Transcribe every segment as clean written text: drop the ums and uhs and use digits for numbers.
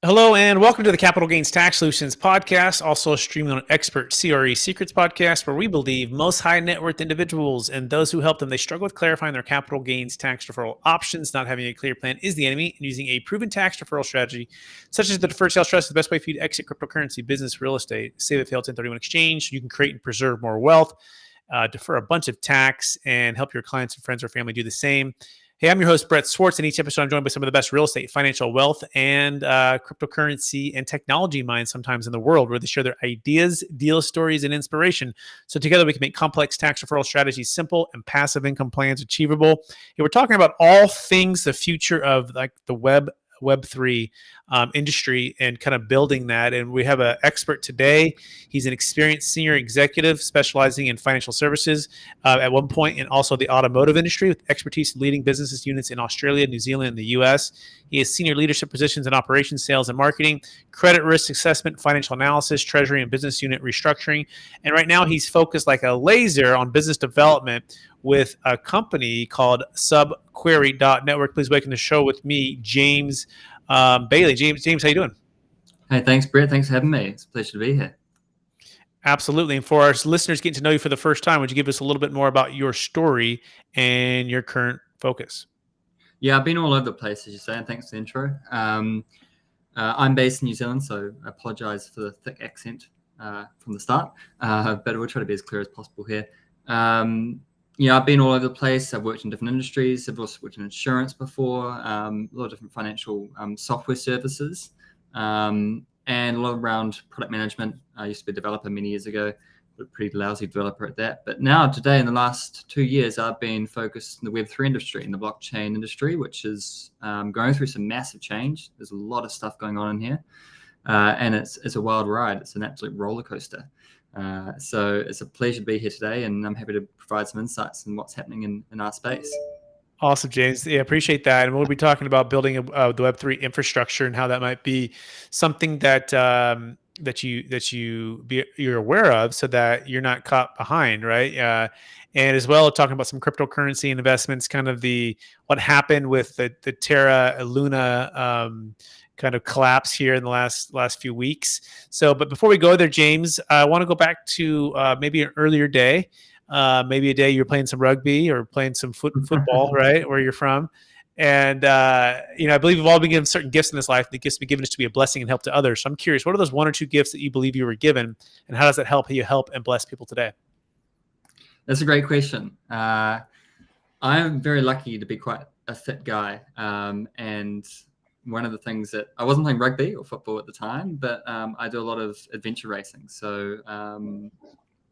Hello and welcome to the Capital Gains Tax Solutions podcast, also streaming on Expert CRE Secrets podcast, where we believe most high net worth individuals and those who help them, they struggle with clarifying their capital gains tax deferral options. Not having a clear plan is the enemy, and using a proven tax deferral strategy, such as the Deferred Sales Trust, is the best way for you to exit cryptocurrency, business, real estate, save a failed 1031 exchange. You can create and preserve more wealth, defer a bunch of tax, and help your clients and friends or family do the same. Hey, I'm your host, Brett Swarts, and each episode I'm joined by some of the best real estate, financial wealth, and cryptocurrency and technology minds sometimes in the world, where they share their ideas, deal stories, and inspiration. So together we can make complex tax deferral strategies simple and passive income plans achievable. Hey, we're talking about all things the future of like the Web3 industry and kind of building that. And we have an expert today. He's an experienced senior executive specializing in financial services at one point, and also the automotive industry with expertise leading business units in Australia, New Zealand, and the US. He has senior leadership positions in operations, sales, and marketing, credit risk assessment, financial analysis, treasury, and business unit restructuring. And right now he's focused like a laser on business development with a company called SubQuery.network. Please welcome to the show with me, James Bailey. James, how you doing? Hey, thanks, Brett. Thanks for having me. It's a pleasure to be here. Absolutely. And for our listeners getting to know you for the first time, would you give us a little bit more about your story and your current focus? Yeah, I've been all over the place, as you say, and thanks for the intro. I'm based in New Zealand, so I apologize for the thick accent from the start, but we'll try to be as clear as possible here. I've been all over the place. I've worked in different industries. I've also worked in insurance before, a lot of different financial software services, and a lot around product management. I used to be a developer many years ago, but a pretty lousy developer at that. But now, today, in the last 2 years, I've been focused in the Web3 industry, in the blockchain industry, which is going through some massive change. There's a lot of stuff going on in here, and it's a wild ride. It's an absolute roller coaster. So it's a pleasure to be here today, and I'm happy to provide some insights on what's happening in our space. Awesome, James. Yeah, appreciate that. And we'll be talking about building the Web3 infrastructure and how that might be something that you're aware of, so that you're not caught behind, right? And as well, talking about some cryptocurrency investments, kind of what happened with the Terra and Luna kind of collapse here in the last few weeks. So, but before we go there, James, I want to go back to maybe an earlier day. Maybe a day you're playing some rugby or playing some football, right, where you're from. And, I believe we've all been given certain gifts in this life. The gifts be given us to be a blessing and help to others. So I'm curious, what are those 1 or 2 gifts that you believe you were given, and how does that help you help and bless people today? That's a great question. I'm very lucky to be quite a fit guy. And one of the things that I wasn't playing rugby or football at the time, but I do a lot of adventure racing. So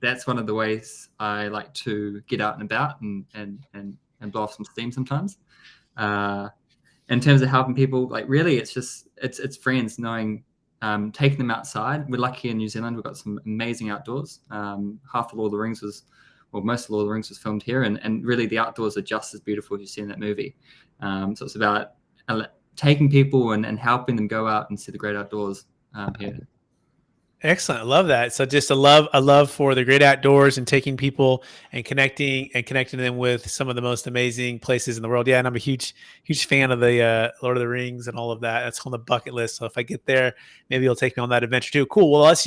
that's one of the ways I like to get out and about and blow off some steam sometimes. In terms of helping people, like really, it's friends, knowing, taking them outside. We're lucky in New Zealand. We've got some amazing outdoors. Half of Lord of the Rings most of Lord of the Rings was filmed here, and really the outdoors are just as beautiful as you see in that movie. So it's about taking people and helping them go out and see the great outdoors here. Excellent. I love that. So just a love for the great outdoors and taking people and connecting them with some of the most amazing places in the world. Yeah. And I'm a huge fan of the Lord of the Rings and all of that. That's on the bucket list. So if I get there, maybe you'll take me on that adventure too. Cool. Well, let's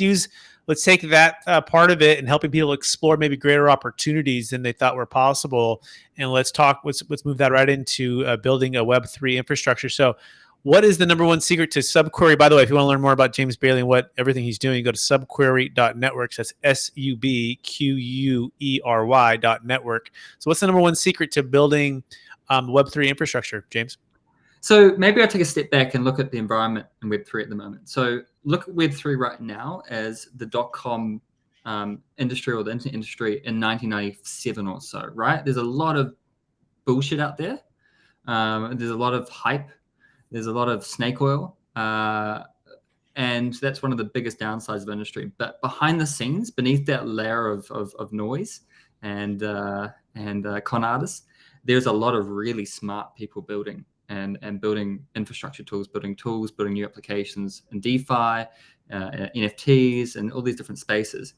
take that part of it and helping people explore maybe greater opportunities than they thought were possible. And let's move that right into building a Web3 infrastructure. So what is the number one secret to SubQuery? By the way, if you want to learn more about James Bailey and everything he's doing, you go to subquery.network. That's SubQuery.network. So what's the number one secret to building Web3 infrastructure, James? So maybe I'll take a step back and look at the environment in Web3 at the moment. So look at Web3 right now as the .com industry or the internet industry in 1997 or so, right? There's a lot of bullshit out there. There's a lot of hype. There's a lot of snake oil, and that's one of the biggest downsides of the industry. But behind the scenes, beneath that layer of noise and con artists, there's a lot of really smart people building and building infrastructure tools, building new applications in DeFi NFTs, and all these different spaces.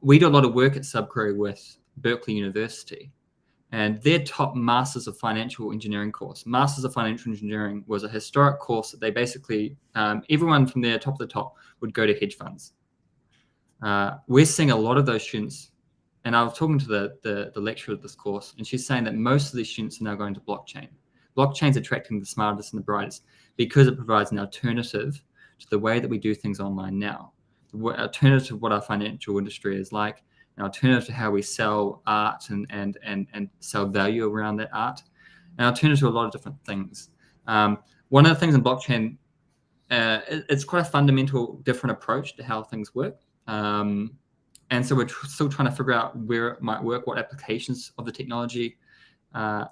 We do a lot of work at SubQuery with Berkeley University, and their top Masters of Financial Engineering course. Masters of Financial Engineering was a historic course that they basically, everyone from their top of the top would go to hedge funds. We're seeing a lot of those students, and I was talking to the lecturer of this course, and she's saying that most of these students are now going to blockchain. Blockchain's attracting the smartest and the brightest because it provides an alternative to the way that we do things online now. The alternative to what our financial industry is like, an alternative to how we sell art and sell value around that art, an alternative to a lot of different things. One of the things in blockchain, it's quite a fundamental different approach to how things work. And so we're still trying to figure out where it might work, what applications of the technology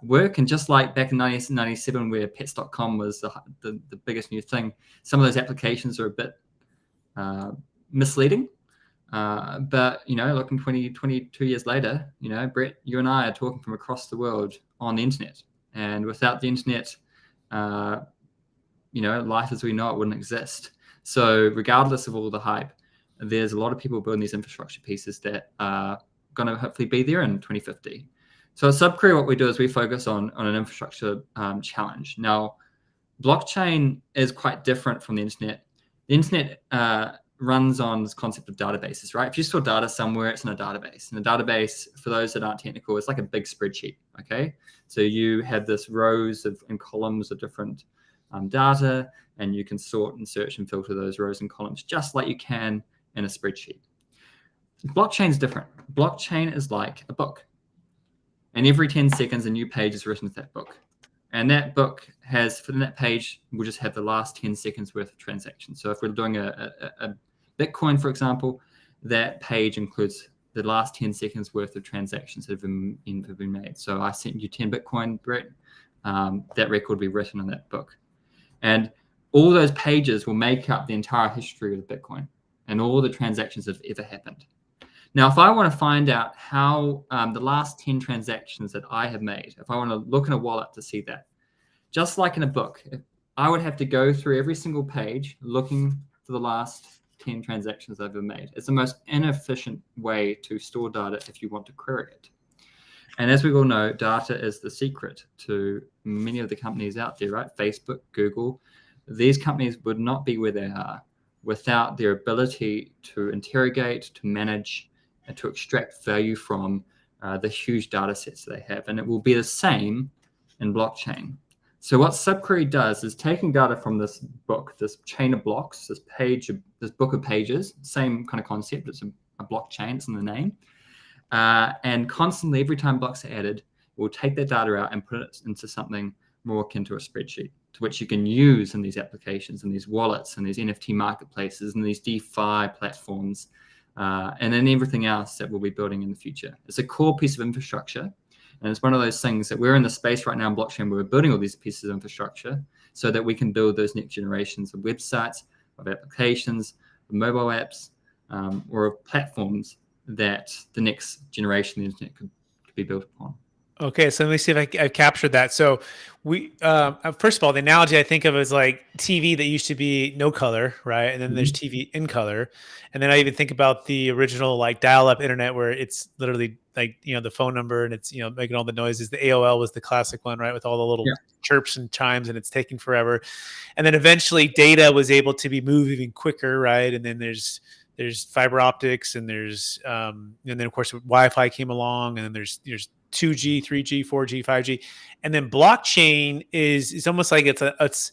work. And just like back in 1997, where pets.com was the biggest new thing, some of those applications are a bit misleading. But, looking 22 years later, Brett, you and I are talking from across the world on the internet. And without the internet, life as we know it wouldn't exist. So regardless of all the hype, there's a lot of people building these infrastructure pieces that are going to hopefully be there in 2050. So at SubQuery, what we do is we focus on an infrastructure challenge. Now, blockchain is quite different from the internet. The internet runs on this concept of databases, right? If you store data somewhere, it's in a database. And a database, for those that aren't technical, it's like a big spreadsheet, okay? So you have this rows and columns of different data, and you can sort and search and filter those rows and columns just like you can in a spreadsheet. Blockchain is different. Blockchain is like a book. And every 10 seconds, a new page is written with that book. And that book has, for that page, we'll just have the last 10 seconds worth of transactions. So if we're doing a Bitcoin, for example, that page includes the last 10 seconds worth of transactions that have been made. So I sent you 10 Bitcoin, Brett. That record will be written in that book. And all those pages will make up the entire history of Bitcoin and all the transactions that have ever happened. Now, if I want to find out how the last 10 transactions that I have made, if I want to look in a wallet to see that, just like in a book, I would have to go through every single page looking for the last 10 transactions I've ever made. It's the most inefficient way to store data if you want to query it. And as we all know, data is the secret to many of the companies out there, right? Facebook, Google, these companies would not be where they are without their ability to interrogate, to manage, and to extract value from the huge data sets they have. And it will be the same in blockchain. So what SubQuery does is taking data from this book, this chain of blocks, this book of pages, same kind of concept, it's a blockchain, it's in the name. And constantly, every time blocks are added, we'll take that data out and put it into something more akin to a spreadsheet, to which you can use in these applications, and these wallets, and these NFT marketplaces, and these DeFi platforms, and then everything else that we'll be building in the future. It's a core piece of infrastructure, and it's one of those things that we're in the space right now in blockchain where we're building all these pieces of infrastructure so that we can build those next generations of websites, of applications, of mobile apps, or of platforms that the next generation of the internet could be built upon. Okay, so let me see if I've captured that. So we, first of all, the analogy I think of is like TV that used to be no color, right? And then there's TV in color. And then I even think about the original like dial-up internet where it's literally like, the phone number and it's, making all the noises. The AOL was the classic one, right? With all the little chirps and chimes, and it's taking forever. And then eventually data was able to be moved even quicker, right? And then there's fiber optics, and and then of course Wi-Fi came along, and then there's 2G, 3G, 4G, 5G, and then blockchain is almost like it's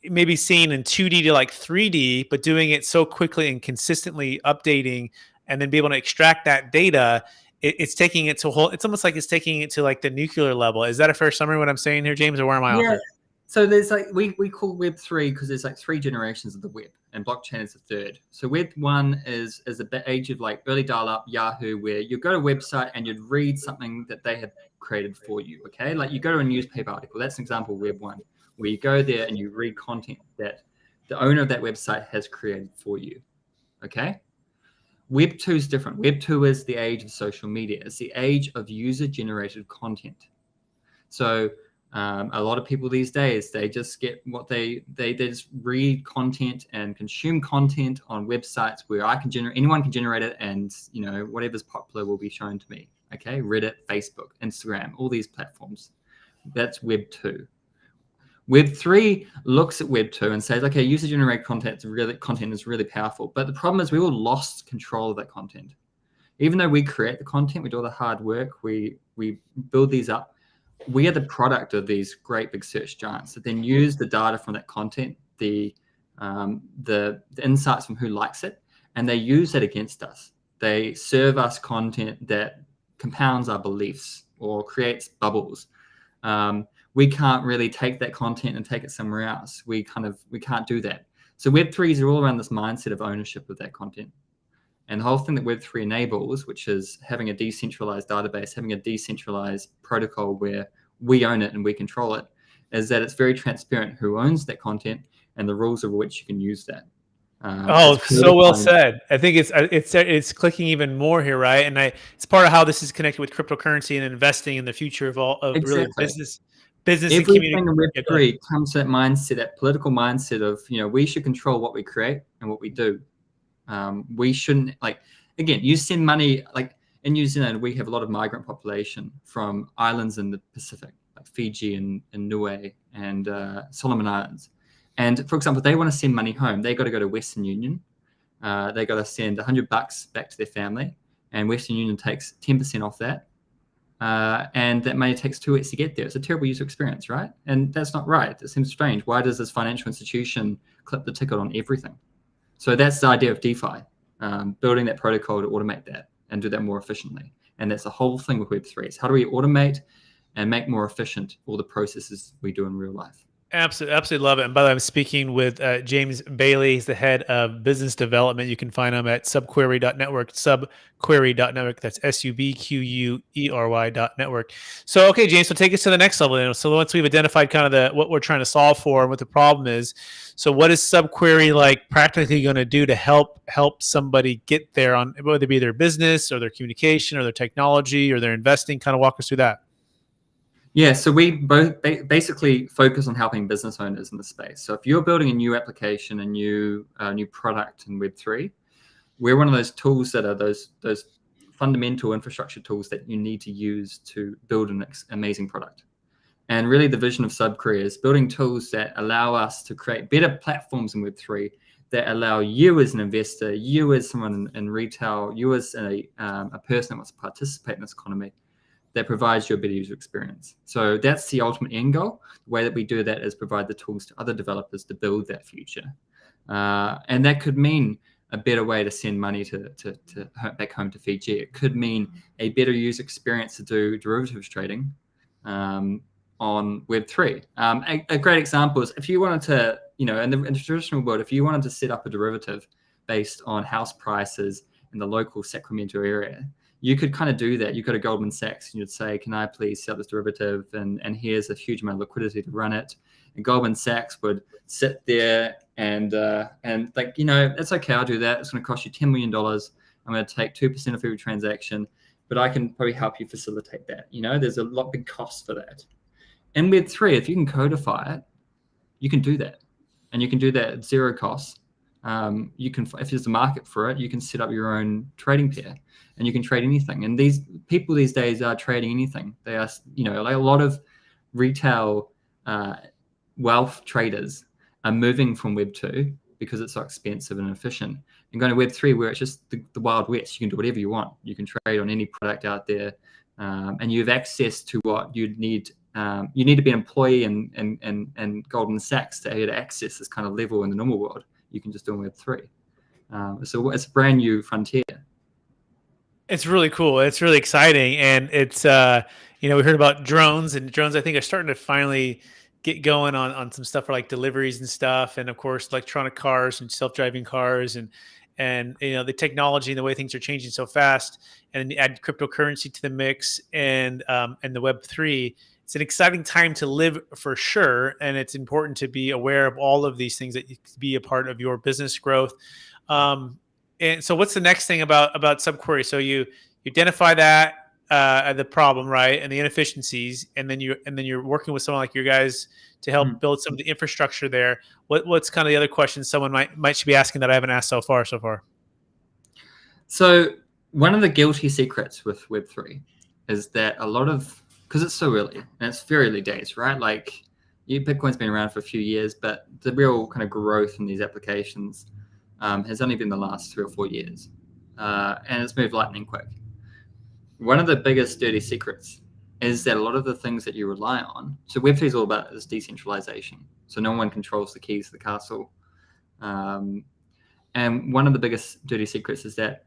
maybe seen in 2D to like 3D, but doing it so quickly and consistently updating, and then be able to extract that data. It's taking it to it's almost like it's taking it to like the nuclear level. Is that a fair summary of what I'm saying here, James, or where am I off here? So there's like we call Web3 because there's like 3 generations of the web, and blockchain is the third. So Web 1 is the age of like early dial-up Yahoo, where you go to a website and you'd read something that they had created for you. Okay, like you go to a newspaper article. That's an example of Web 1, where you go there and you read content that the owner of that website has created for you. Okay. Web 2 is different. Web 2 is the age of social media. It's the age of user-generated content. So A lot of people these days, they just get what they just read content and consume content on websites where anyone can generate it, and whatever's popular will be shown to me. Okay, Reddit, Facebook, Instagram, all these platforms. That's Web 2. Web 3 looks at Web 2 and says, okay, user-generated content is really powerful. But the problem is we all lost control of that content. Even though we create the content, we do all the hard work, we build these up, we are the product of these great big search giants that then use the data from that content, the insights from who likes it, and they use that against us. They serve us content that compounds our beliefs or creates bubbles. We can't really take that content and take it somewhere else. We can't do that. So Web3s are all around this mindset of ownership of that content. And the whole thing that Web3 enables, which is having a decentralized database, having a decentralized protocol where we own it and we control it, is that it's very transparent who owns that content and the rules over which you can use that. So well said. I think it's clicking even more here, right? And it's part of how this is connected with cryptocurrency and investing in the future of really business. Everything and community. in Web3 comes to that mindset, that political mindset of we should control what we create and what we do. We shouldn't, again, you send money, in New Zealand, we have a lot of migrant population from islands in the Pacific, like Fiji and Niue and Solomon Islands. And for example, they want to send money home. They got to go to Western Union. They got to send $100 back to their family, and Western Union takes 10% off that. And that money takes 2 weeks to get there. It's a terrible user experience, right? And that's not right. It seems strange. Why does this financial institution clip the ticket on everything? So that's the idea of DeFi, building that protocol to automate that and do that more efficiently. And that's the whole thing with Web3. Is how do we automate and make more efficient all the processes we do in real life? Absolutely love it. And by the way, I'm speaking with James Bailey. He's the head of business development. You can find him at subquery.network, subquery.network. That's SUBQUERY.network. So, okay, James, so take us to the next level. So once we've identified kind of what we're trying to solve for and what the problem is, so what is SubQuery practically going to do to help somebody get there on whether it be their business or their communication or their technology or their investing? Kind of walk us through that. Yeah, so we both basically focus on helping business owners in the space. So if you're building a new application, a new product in Web3, we're one of those tools that are those fundamental infrastructure tools that you need to use to build an amazing product. And really the vision of SubQuery is building tools that allow us to create better platforms in Web3 that allow you as an investor, you as someone in retail, you as a person that wants to participate in this economy, that provides you a better user experience. So that's the ultimate end goal. The way that we do that is provide the tools to other developers to build that future. And that could mean a better way to send money to back home to Fiji. It could mean a better user experience to do derivatives trading on Web3. A great example is if you wanted to, in the traditional world, if you wanted to set up a derivative based on house prices in the local Sacramento area, you could kind of do that. You go to Goldman Sachs and you'd say, can I please sell this derivative? And here's a huge amount of liquidity to run it. And Goldman Sachs would sit there and that's okay, I'll do that. It's going to cost you $10 million. I'm going to take 2% of every transaction, but I can probably help you facilitate that. There's a lot big cost for that. And Web3, if you can codify it, you can do that. And you can do that at zero cost. If there's a market for it, you can set up your own trading pair and you can trade anything. And these people these days are trading anything. They are, a lot of retail wealth traders are moving from Web 2 because it's so expensive and efficient and going to Web 3 where it's just the Wild West. You can do whatever you want. You can trade on any product out there and you have access to what you'd need. You need to be an employee and Goldman Sachs to be able to access this kind of level in the normal world. You can just do it in Web3. So it's a brand new frontier. It's really cool. It's really exciting. And it's, we heard about drones, and drones I think are starting to finally get going on some stuff for deliveries and stuff. And of course, electronic cars and self-driving cars and the technology and the way things are changing so fast, and then you add cryptocurrency to the mix and the Web3. It's an exciting time to live for sure. And it's important to be aware of all of these things that you can be a part of your business growth. And so what's the next thing about SubQuery? So you identify that, the problem, right, and the inefficiencies, and then you're working with someone like your guys to help build some of the infrastructure there. What's kind of the other questions someone might should be asking that I haven't asked so far? So one of the guilty secrets with Web3 is that a lot of, because it's so early and it's very early days, right? Like Bitcoin's been around for a few years, but the real kind of growth in these applications has only been the last 3 or 4 years, and it's moved lightning quick. One of the biggest dirty secrets is that a lot of the things that you rely on, so Web3 is all about is decentralization. So no one controls the keys to the castle. And one of the biggest dirty secrets is that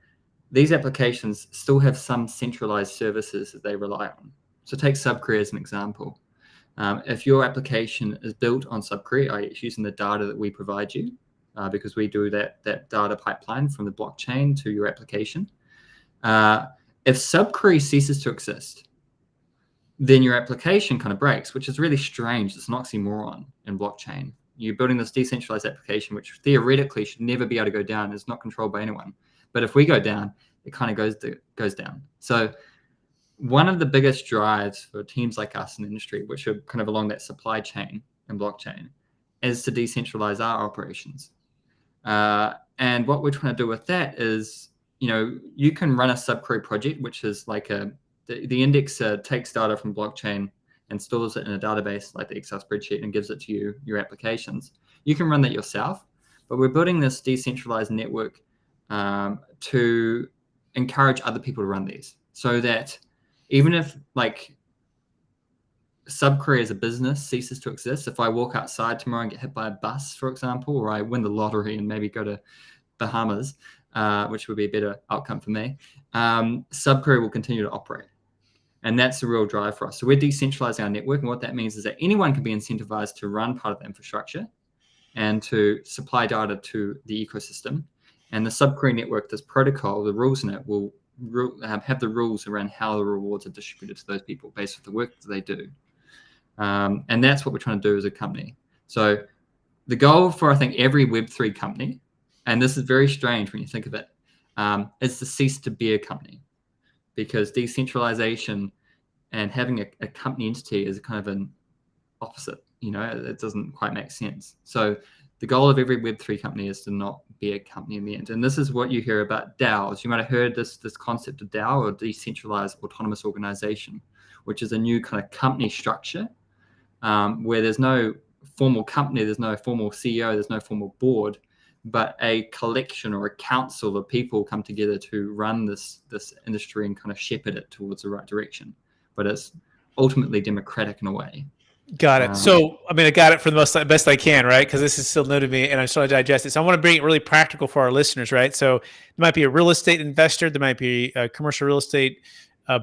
these applications still have some centralized services that they rely on. So take SubQuery as an example. If your application is built on SubQuery, it's using the data that we provide you, because we do that data pipeline from the blockchain to your application. If SubQuery ceases to exist, then your application kind of breaks, which is really strange. It's an oxymoron in blockchain. You're building this decentralized application, which theoretically should never be able to go down. It's not controlled by anyone. But if we go down, it kind of goes down. So one of the biggest drives for teams like us in the industry, which are kind of along that supply chain and blockchain, is to decentralize our operations. And what we're trying to do with that is, you can run a SubQuery project, which is like the indexer takes data from blockchain and stores it in a database like the Excel spreadsheet and gives it to your applications. You can run that yourself, but we're building this decentralized network to encourage other people to run these, so that even if like SubQuery as a business ceases to exist, if I walk outside tomorrow and get hit by a bus, for example, or I win the lottery and maybe go to Bahamas, which would be a better outcome for me, SubQuery will continue to operate. And that's the real drive for us. So we're decentralizing our network. And what that means is that anyone can be incentivized to run part of the infrastructure and to supply data to the ecosystem. And the SubQuery network, this protocol, the rules in it will have the rules around how the rewards are distributed to those people based on the work that they do. And that's what we're trying to do as a company. So the goal for, I think, every Web3 company, and this is very strange when you think of it, is to cease to be a company, because decentralization and having a company entity is kind of an opposite. It doesn't quite make sense. So the goal of every Web3 company is to not be a company in the end. And this is what you hear about DAOs. You might have heard this concept of DAO, or decentralized autonomous organization, which is a new kind of company structure where there's no formal company, there's no formal CEO, there's no formal board, but a collection or a council of people come together to run this industry and kind of shepherd it towards the right direction. But it's ultimately democratic in a way. Got it. So, I got it for the best I can, right? Because this is still new to me and I'm trying to digest it. So I want to bring it really practical for our listeners, right? So there might be a real estate investor, there might be a commercial real estate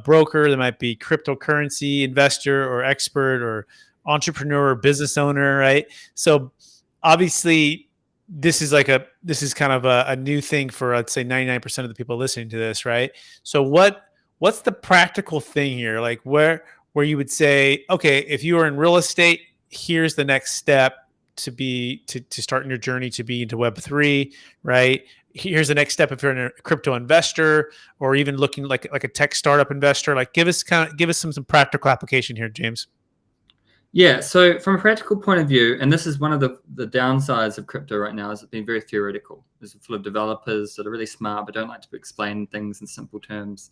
broker, there might be cryptocurrency investor or expert or entrepreneur or business owner, right? So obviously this is kind of a new thing for, I'd say, 99% of the people listening to this, right? So what's the practical thing here? Like where you would say, okay, if you are in real estate, here's the next step to start in your journey to be into Web3, right? Here's the next step if you're a crypto investor, or even looking like a tech startup investor. Like give us some practical application here, James. Yeah, so from a practical point of view, and this is one of the downsides of crypto right now, is it's been very theoretical. It's full of developers that are really smart but don't like to explain things in simple terms.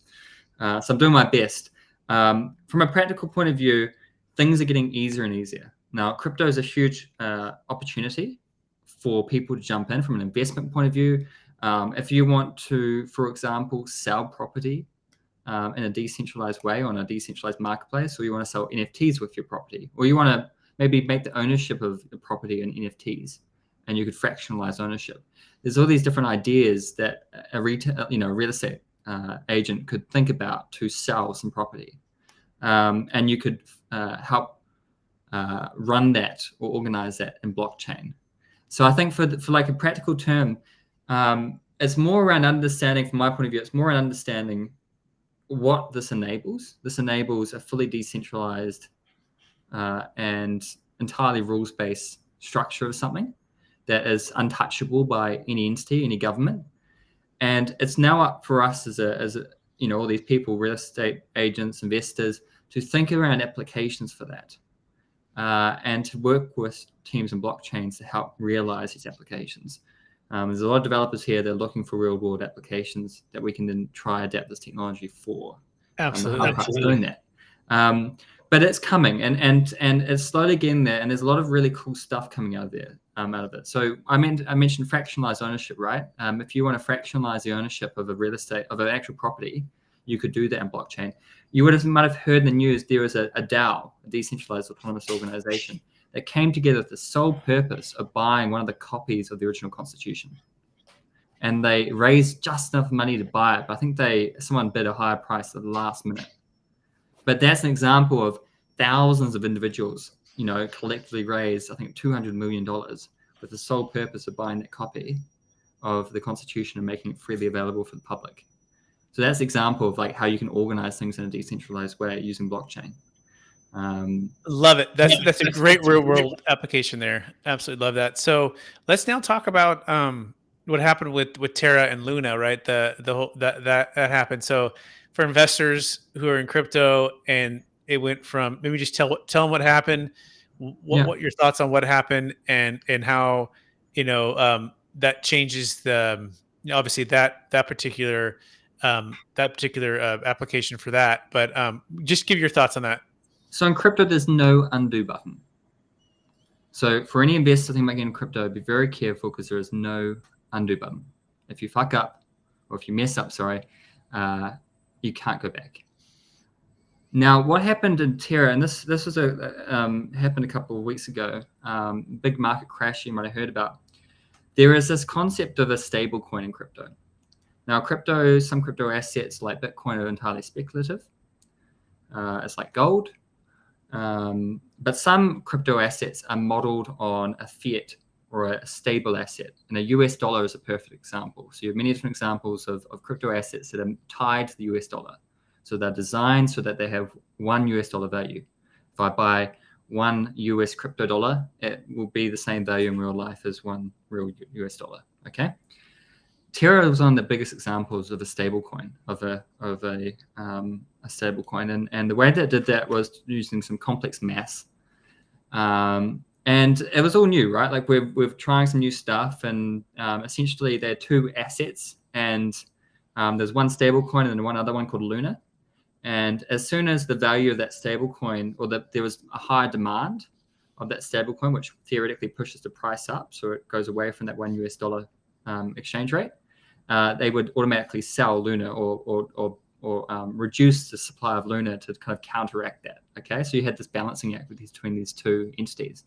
So I'm doing my best. From a practical point of view, things are getting easier and easier. Now, crypto is a huge opportunity for people to jump in from an investment point of view. If you want to, for example, sell property in a decentralized way on a decentralized marketplace, or you want to sell NFTs with your property, or you want to maybe make the ownership of the property in NFTs, and you could fractionalize ownership. There's all these different ideas that a real estate agent could think about to sell some property, and you could help run that or organize that in blockchain. So I think for like a practical term, it's more around understanding, from my point of view, it's more around understanding what this enables. This enables a fully decentralized and entirely rules-based structure of something that is untouchable by any entity, any government. And it's now up for us as a all these people, real estate agents, investors, to think around applications for that, and to work with teams and blockchains to help realize these applications. There's a lot of developers here that are looking for real world applications that we can then try adapt this technology for. Absolutely. Doing that. But it's coming, and it's slowly getting there, and there's a lot of really cool stuff coming out of there, out of it. So I mentioned fractionalized ownership, right? If you want to fractionalize the ownership of a real estate, of an actual property, you could do that in blockchain. You might have heard in the news there was a DAO, a decentralized autonomous organization, that came together with the sole purpose of buying one of the copies of the original Constitution. And they raised just enough money to buy it, but I think someone bid a higher price at the last minute. But that's an example of thousands of individuals, collectively raised, I think, $200 million with the sole purpose of buying that copy of the Constitution and making it freely available for the public. So that's an example of like how you can organize things in a decentralized way using blockchain. Love it. That's a great real world application there. Absolutely love that. So let's now talk about what happened with Terra and Luna, right? The whole that happened. So for investors who are in crypto, and it went from, maybe just tell them what happened, what your thoughts on what happened, and how that changes the obviously that particular application for that. But just give your thoughts on that. So in crypto, there's no undo button. So for any investor thinking about getting crypto, be very careful, because there is no undo button. If you fuck up, or if you mess up, you can't go back. Now, what happened in Terra, and this was happened a couple of weeks ago, big market crash you might have heard about. There is this concept of a stable coin in crypto. Now, some crypto assets like Bitcoin are entirely speculative. It's like gold. But some crypto assets are modeled on a fiat or a stable asset. And a US dollar is a perfect example. So you have many different examples of crypto assets that are tied to the US dollar. So they're designed so that they have $1 US value. If I buy one US crypto dollar, it will be the same value in real life as one real US dollar. Okay. Terra was one of the biggest examples of a stable coin, of a stable coin. And the way that did that was using some complex math. And it was all new, right? Like we're trying some new stuff, and essentially there are two assets, and there's one stable coin and one other one called Luna. And as soon as the value of that stable coin, or that there was a high demand of that stable coin, which theoretically pushes the price up, so it goes away from that $1 US exchange rate, they would automatically sell Luna or reduce the supply of Luna to kind of counteract that. Okay, so you had this balancing act between these two entities.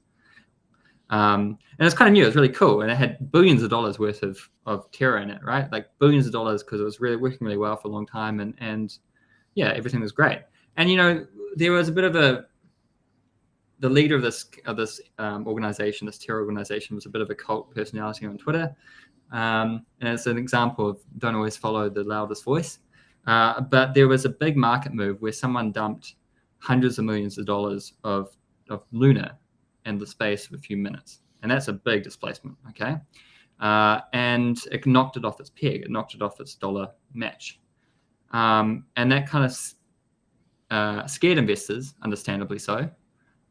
And it's kind of new. It's really cool, and it had billions of dollars worth of Terra in it, right? Like billions of dollars, because it was really working really well for a long time, and yeah, everything was great. And there was a bit of the leader of this organization, this Terra organization, was a bit of a cult personality on Twitter, and it's an example of don't always follow the loudest voice. But there was a big market move where someone dumped hundreds of millions of dollars of Luna in the space of a few minutes. And that's a big displacement, okay? And it knocked it off its peg. It knocked it off its dollar match. And that kind of scared investors, understandably so.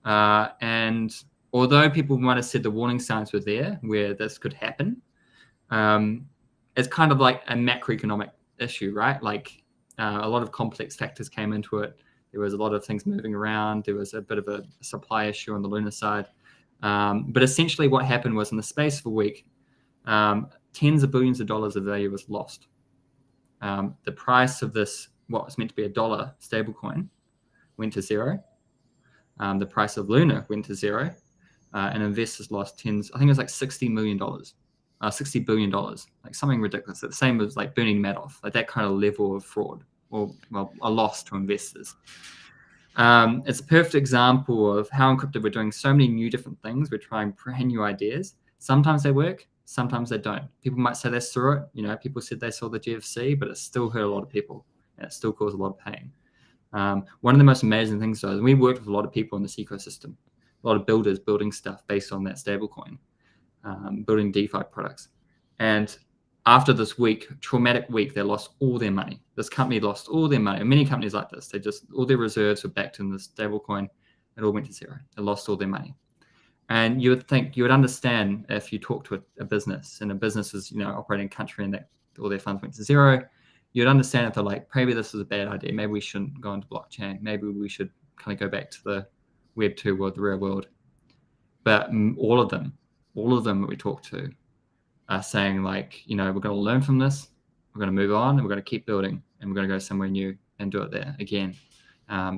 And although people might have said the warning signs were there where this could happen, it's kind of like a macroeconomic issue, right? Like a lot of complex factors came into it. There was a lot of things moving around. There was a bit of a supply issue on the Luna side. But essentially what happened was, in the space of a week, tens of billions of dollars of value was lost. The price of this, what was meant to be $1 stablecoin, went to zero. The price of Luna went to zero. And investors lost I think it was like $60 million. $60 billion, like something ridiculous. It's the same as like burning Madoff, like that kind of level of fraud, or a loss to investors. It's a perfect example of how in crypto we're doing so many new different things. We're trying brand new ideas. Sometimes they work, sometimes they don't. People might say they saw it. People said they saw the GFC, but it still hurt a lot of people, and it still caused a lot of pain. One of the most amazing things, though, is we worked with a lot of people in this ecosystem, a lot of builders building stuff based on that stablecoin. Building DeFi products. And after this traumatic week, they lost all their money. This company lost all their money. Many companies like this, all their reserves were backed in this stable coin. It all went to zero. They lost all their money. And you would understand if you talk to a business, and a business is, operating in a country and that all their funds went to zero. You'd understand if they're like, maybe this is a bad idea. Maybe we shouldn't go into blockchain. Maybe we should kind of go back to the Web2 world, the real world. But all of them that we talk to are saying like, we're going to learn from this. We're going to move on, and we're going to keep building, and we're going to go somewhere new and do it there again,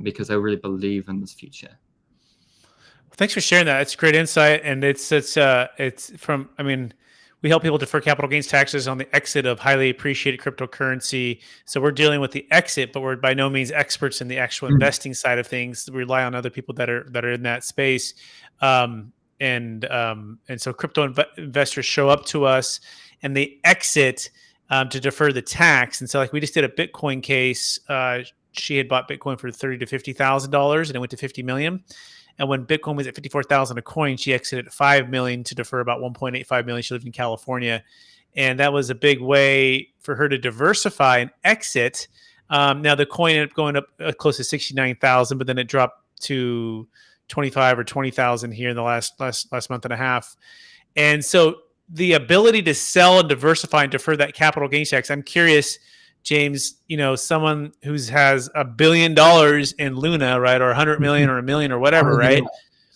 because they really believe in this future. Thanks for sharing that. It's great insight, and it's from. I mean, we help people defer capital gains taxes on the exit of highly appreciated cryptocurrency. So we're dealing with the exit, but we're by no means experts in the actual investing side of things. We rely on other people that are in that space, and so crypto investors show up to us, and they exit to defer the tax. And so, like we just did a Bitcoin case. She had bought Bitcoin for $30,000 to $50,000, and it went to 50 million. And when Bitcoin was at 54,000 a coin, she exited at 5 million to defer about 1.85 million. She lived in California, and that was a big way for her to diversify and exit. Now the coin ended up going up close to 69,000, but then it dropped to 25 or 20,000 here in the last month and a half. And so the ability to sell and diversify and defer that capital gains tax. I'm curious, James, someone who has $1 billion in Luna, right, or 100 million or a million or whatever, right?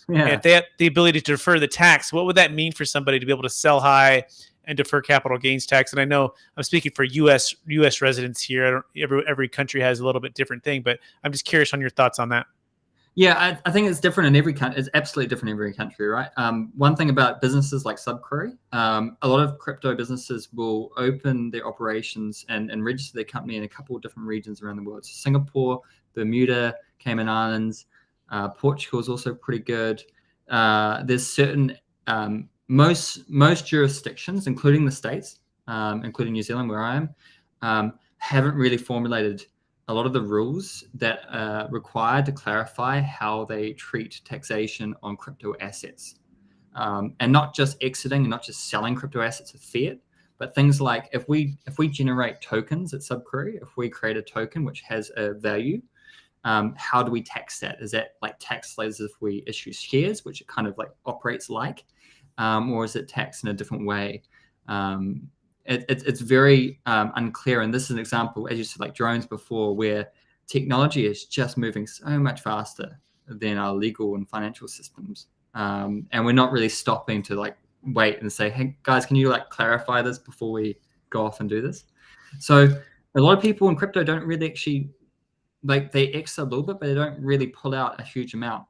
Yeah. If they have the ability to defer the tax, what would that mean for somebody to be able to sell high and defer capital gains tax? And I know I'm speaking for U.S. residents here. Every country has a little bit different thing, but I'm just curious on your thoughts on that. Yeah, I think it's different in every country. It's absolutely different in every country, right? One thing about businesses like SubQuery, a lot of crypto businesses will open their operations and register their company in a couple of different regions around the world. So Singapore, Bermuda, Cayman Islands, Portugal is also pretty good. There's certain, most jurisdictions, including the States, including New Zealand, where I am, haven't really formulated a lot of the rules that are required to clarify how they treat taxation on crypto assets, and not just exiting and not just selling crypto assets with fiat, but things like if we generate tokens at SubQuery, if we create a token which has a value, how do we tax that? Is that like taxed as if we issue shares, which it kind of like operates like, or is it taxed in a different way? It's very unclear. And this is an example, as you said, like drones before, where technology is just moving so much faster than our legal and financial systems. And we're not really stopping to like wait and say, hey guys, can you like clarify this before we go off and do this? So a lot of people in crypto don't really actually, like they exit a little bit, but they don't really pull out a huge amount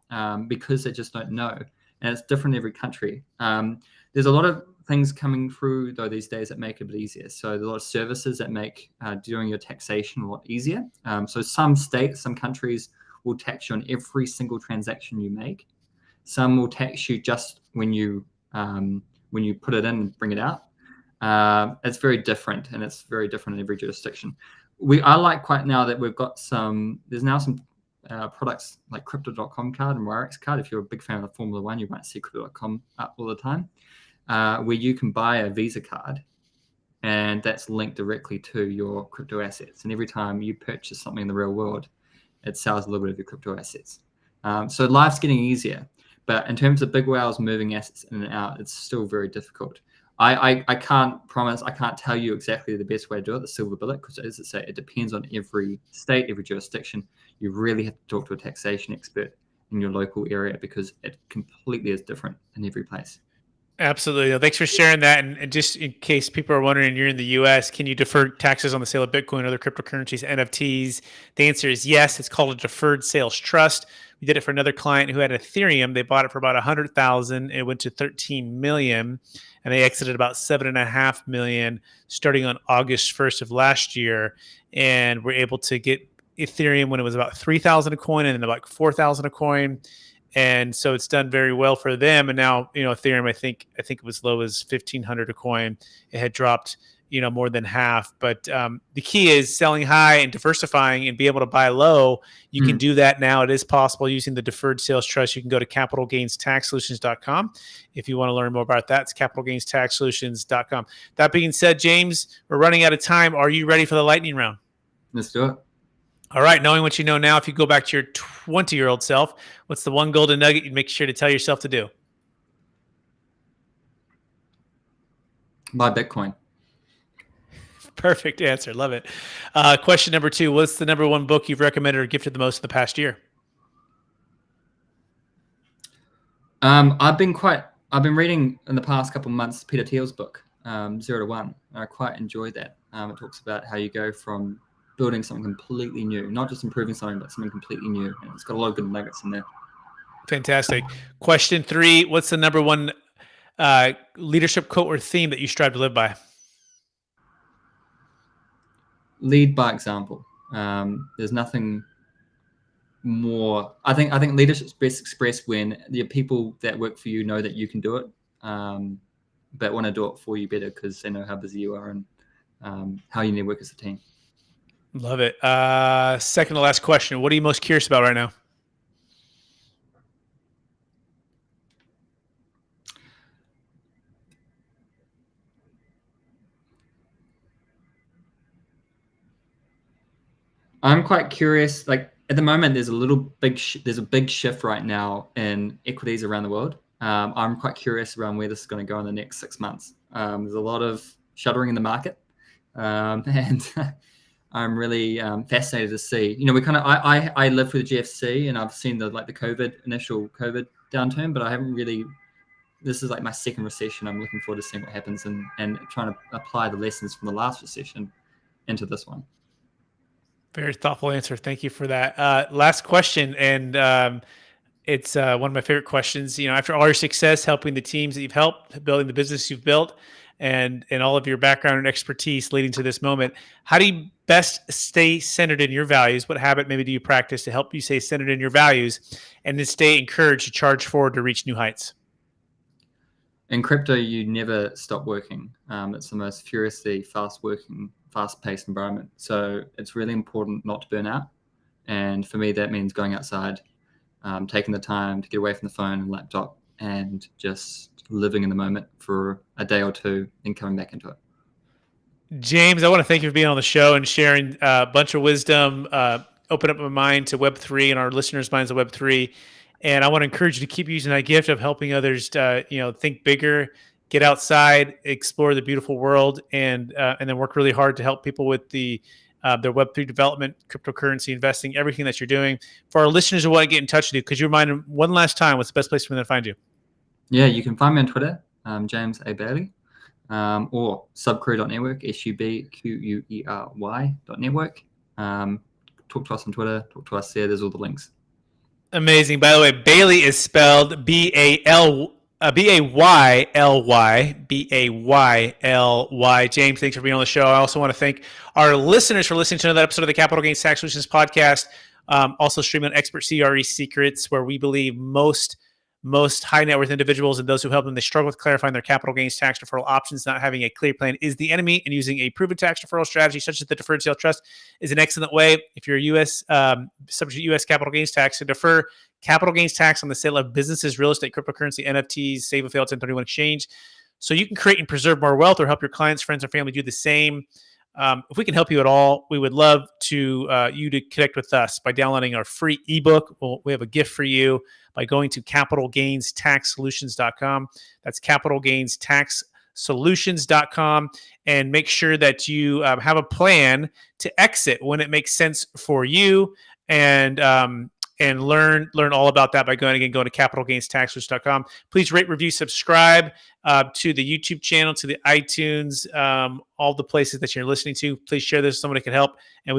because they just don't know. And it's different in every country. There's a lot of things coming through though these days that make it a bit easier. So there's a lot of services that make doing your taxation a lot easier. So some states, some countries will tax you on every single transaction you make. Some will tax you just when you put it in and bring it out. It's very different, and it's very different in every jurisdiction. I like quite now that we've got there's now some products like Crypto.com card and Wirex card. If you're a big fan of Formula One, you might see Crypto.com up all the time. Where you can buy a Visa card, and that's linked directly to your crypto assets. And every time you purchase something in the real world, it sells a little bit of your crypto assets. So life's getting easier. But in terms of big whales moving assets in and out, it's still very difficult. I can't promise, I can't tell you exactly the best way to do it, the silver bullet, because as I say, it depends on every state, every jurisdiction. You really have to talk to a taxation expert in your local area because it completely is different in every place. Absolutely. Thanks for sharing that. And just in case people are wondering, you're in the U.S., can you defer taxes on the sale of Bitcoin, other cryptocurrencies, NFTs? The answer is yes. It's called a Deferred Sales Trust. We did it for another client who had Ethereum. They bought it for about 100,000. It went to 13 million, and they exited about 7.5 million starting on August 1st of last year. And we're able to get Ethereum when it was about 3,000 a coin and then about 4,000 a coin. And so it's done very well for them. And now, Ethereum, I think it was low as 1,500 a coin. It had dropped, more than half. But the key is selling high and diversifying and be able to buy low. You can do that now. It is possible using the Deferred Sales Trust. You can go to capitalgainstaxsolutions.com if you want to learn more about that. It's capitalgainstaxsolutions.com. That being said, James, we're running out of time. Are you ready for the lightning round? Let's do it. All right. Knowing what you know now, if you go back to your 20-year-old self, what's the one golden nugget you'd make sure to tell yourself to do? Buy Bitcoin. Perfect answer. Love it. Question number 2. What's the number one book you've recommended or gifted the most in the past year? I've been reading in the past couple of months Peter Thiel's book, 0 to 1. I quite enjoyed that. It talks about how you go from building something completely new, not just improving something, but something completely new. And it's got a lot of good nuggets in there. Fantastic. Question 3. What's the number one leadership quote or theme that you strive to live by? Lead by example. There's nothing more. I think leadership's best expressed when the people that work for you know that you can do it, but want to do it for you better because they know how busy you are and how you need to work as a team. Love it. Second to last question. What are you most curious about right now? I'm quite curious. Like at the moment, there's a big shift right now in equities around the world. I'm quite curious around where this is going to go in the next 6 months. There's a lot of shuddering in the market, and I'm really fascinated to see. I lived through the GFC, and I've seen the initial COVID downturn, but I haven't really. This is like my second recession. I'm looking forward to seeing what happens and trying to apply the lessons from the last recession into this one. Very thoughtful answer. Thank you for that. Last question, and it's one of my favorite questions. After all your success helping the teams that you've helped, building the business you've built, and all of your background and expertise leading to this moment, how do you best stay centered in your values? What habit maybe do you practice to help you stay centered in your values and then stay encouraged to charge forward to reach new heights? In crypto, you never stop working. It's the most furiously fast-paced environment. So it's really important not to burn out. And for me, that means going outside, taking the time to get away from the phone and laptop and just living in the moment for a day or two, then coming back into it. James, I want to thank you for being on the show and sharing a bunch of wisdom, open up my mind to Web3 and our listeners' minds to Web3. And I want to encourage you to keep using that gift of helping others to, think bigger, get outside, explore the beautiful world, and then work really hard to help people with their Web3 development, cryptocurrency investing, everything that you're doing. For our listeners who want to get in touch with you, could you remind them one last time what's the best place for them to find you? Yeah, you can find me on Twitter, James A. Bailey, or SubQuery.network, SUBQUERY.network. Talk to us on Twitter, talk to us there. There's all the links. Amazing. By the way, Bailey is spelled B-A-Y-L-Y. James, thanks for being on the show. I also want to thank our listeners for listening to another episode of the Capital Gains Tax Solutions podcast. Also streaming on Expert CRE Secrets, where we believe most high net worth individuals and those who help them, they struggle with clarifying their capital gains tax deferral options. Not having a clear plan is the enemy, and using a proven tax deferral strategy such as the Deferred Sales Trust is an excellent way. If you're a U.S. Subject to U.S. capital gains tax, to defer capital gains tax on the sale of businesses, real estate, cryptocurrency, NFTs, save a failed 1031 exchange, so you can create and preserve more wealth or help your clients, friends, or family do the same. If we can help you at all, we would love to you to connect with us by downloading our free ebook. We have a gift for you by going to capitalgainstaxsolutions.com. That's capitalgainstaxsolutions.com, and make sure that you have a plan to exit when it makes sense for you, and learn all about that by going to capitalgainstaxsolutions.com. Please rate, review, subscribe to the YouTube channel, to the iTunes, all the places that you're listening to. Please share this with someone that can help. And we